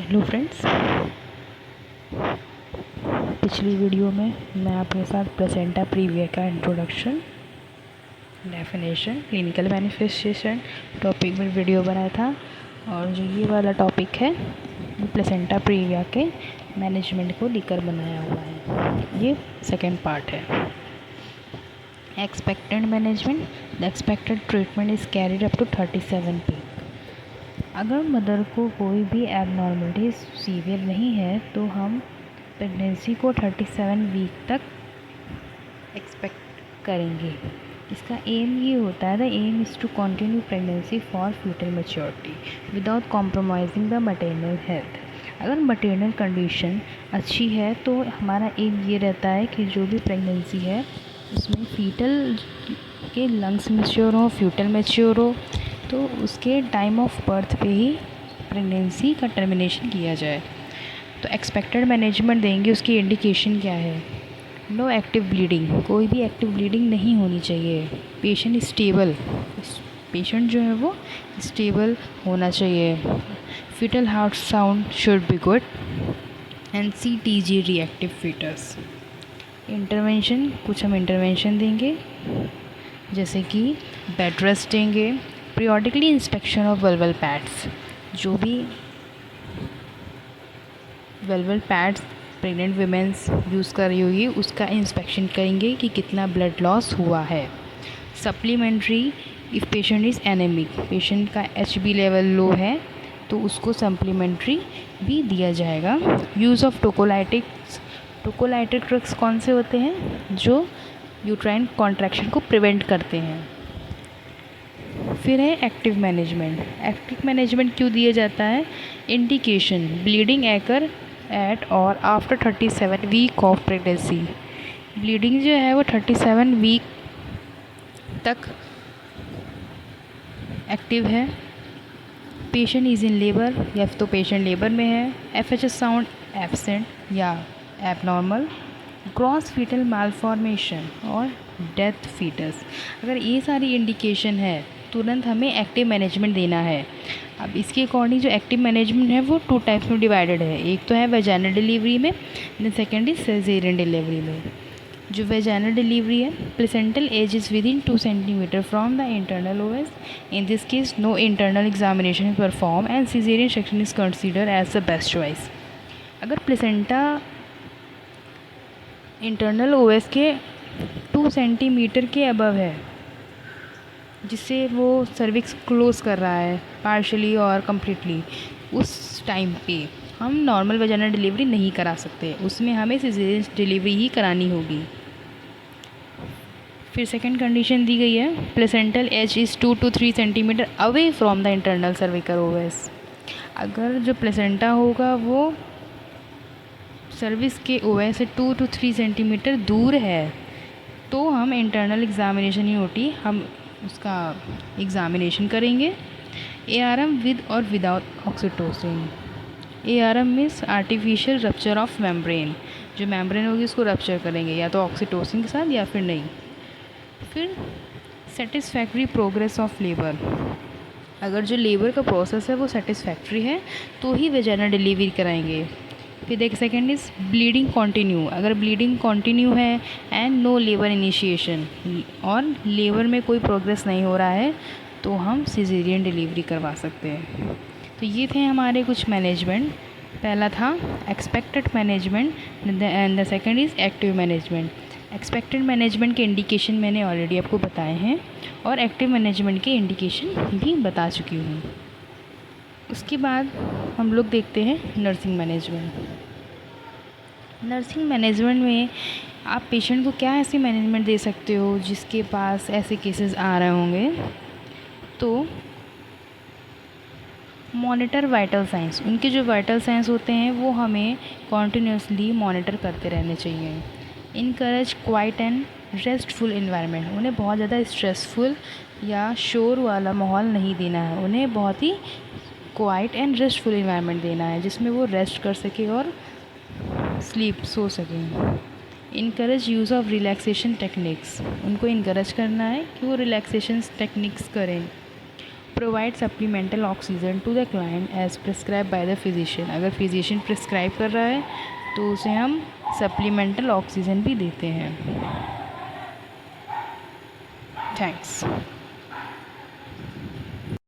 Hello friends, पिछली video में मैं आपके साथ प्लेसेंटा प्रीविया का introduction, definition, clinical manifestation topic में वीडियो बनाया था। और जो ये वाला टॉपिक है वो प्लेसेंटा प्रीविया के मैनेजमेंट को लेकर बनाया हुआ है। ये सेकेंड पार्ट है। Expected management, the expected treatment is carried up to 37 week. अगर मदर को कोई भी एबनॉर्मलिटी सीवियर नहीं है तो हम प्रेगनेंसी को 37 वीक तक एक्सपेक्ट करेंगे। इसका एम ये होता है, the aim is to continue pregnancy for fetal maturity without compromising the maternal health. अगर मैटरनल कंडीशन अच्छी है तो हमारा एम ये रहता है कि जो भी प्रेगनेंसी है उसमें फीटल के लंग्स मैच्योर हो, फ्यूटल मैच्योर हो, तो उसके टाइम ऑफ बर्थ पे ही प्रेगनेंसी का टर्मिनेशन किया जाए। तो एक्सपेक्टेड मैनेजमेंट देंगे। उसकी इंडिकेशन क्या है? नो एक्टिव ब्लीडिंग, कोई भी एक्टिव ब्लीडिंग नहीं होनी चाहिए। पेशेंट स्टेबल, पेशेंट जो है वो स्टेबल होना चाहिए। Fetal heart sound should be good and CTG reactive fetus. Intervention, कुछ हम इंटरवेंशन देंगे जैसे कि बेड रेस्ट देंगे, periodically inspection of vulval pads, जो भी vulval pads pregnant womens use कर रही होगी उसका इंस्पेक्शन करेंगे कि कितना ब्लड लॉस हुआ है। Supplementary, if patient is anaemic, patient का HB लेवल लो है तो उसको सप्लीमेंट्री भी दिया जाएगा। यूज़ ऑफ टोकोलाइटिक्स, टोकोलाइटिक ड्रग्स कौन से होते हैं? जो यूट्राइन कॉन्ट्रैक्शन को प्रिवेंट करते हैं। फिर है एक्टिव मैनेजमेंट। एक्टिव मैनेजमेंट क्यों दिया जाता है? इंडिकेशन, ब्लीडिंग एकर एट और after 37 week of pregnancy. Bleeding जो है वो 37 वीक तक एक्टिव है। पेशेंट इज़ इन लेबर, या तो पेशेंट लेबर में है। FHS साउंड एब्सेंट या एबनॉर्मल। ग्रॉस फीटल मालफॉर्मेशन और डेथ फीटस। अगर ये सारी इंडिकेशन है तुरंत हमें एक्टिव मैनेजमेंट देना है। अब इसके अकॉर्डिंग जो एक्टिव मैनेजमेंट है वो 2 टाइप्स में डिवाइडेड है। एक तो है वेजाइनल डिलीवरी में, then second is caesarean delivery में। जो वेजाइनल डिलीवरी है, placental edge is within 2 centimetre from the internal OS। In this case no internal examination is perform and caesarean section is consider as the best choice. अगर placenta internal OS के 2 centimetre के above है, जिससे वो cervix close कर रहा है partially और कम्प्लीटली, उस टाइम पे हम नॉर्मल वेजाइनल डिलीवरी नहीं करा सकते, उसमें हमें सिजेरियन डिलीवरी ही करानी होगी। फिर सेकंड कंडीशन दी गई है, placental edge is 2 to 3 centimetre away from the internal cervical OS। अगर जो प्लेसेंटा होगा वो सर्विस के OS से 2 to 3 सेंटीमीटर दूर है तो हम इंटरनल एग्जामिनेशन EOT हम उसका एग्ज़ामिनेशन करेंगे। ARM विद और without oxytocin. ARM means artificial rupture of membrane, जो मेम्ब्रेन होगी उसको रप्चर करेंगे या तो ऑक्सीटोसिन के साथ या फिर नहीं। फिर सेटिस्फैक्ट्री प्रोग्रेस ऑफ लेबर, अगर जो लेबर का प्रोसेस है वो सेटिस्फैक्ट्री है तो ही वेजाइनल डिलीवरी कराएंगे। फिर एक सेकेंड इज़ ब्लीडिंग कॉन्टिन्यू, अगर ब्लीडिंग कॉन्टिन्यू है एंड नो लेबर इनिशिएशन, और लेबर में कोई प्रोग्रेस नहीं हो रहा है तो हम सिजेरियन डिलीवरी करवा सकते हैं। तो ये थे हमारे कुछ मैनेजमेंट। पहला था expected management and the second is active management. Expected management के इंडिकेशन मैंने ऑलरेडी आपको बताए हैं और एक्टिव मैनेजमेंट के इंडिकेशन भी बता चुकी हूँ। उसके बाद हम लोग देखते हैं नर्सिंग मैनेजमेंट। नर्सिंग मैनेजमेंट में आप पेशेंट को क्या ऐसी मैनेजमेंट दे सकते हो जिसके पास ऐसे केसेस आ रहे होंगे? तो मॉनिटर वाइटल साइंस, उनके जो वाइटल साइंस होते हैं वो हमें कॉन्टीन्यूसली मॉनिटर करते रहने चाहिए। Encourage quiet and restful environment, उन्हें बहुत ज़्यादा स्ट्रेसफुल या शोर वाला माहौल नहीं देना है, उन्हें बहुत ही क्वाइट एंड रेस्टफुल इन्वायरमेंट देना है जिसमें वो रेस्ट कर सके और स्लीप सो सकें। Encourage use of relaxation techniques, उनको इनकरेज करना है कि वो रिलैक्सेशन टेक्निक्स करें। Provide supplemental oxygen to the client as prescribe by the physician. अगर फिजिशियन प्रिस्क्राइब कर रहा है तो उसे हम सप्लीमेंटल ऑक्सीजन भी देते हैं। थैंक्स।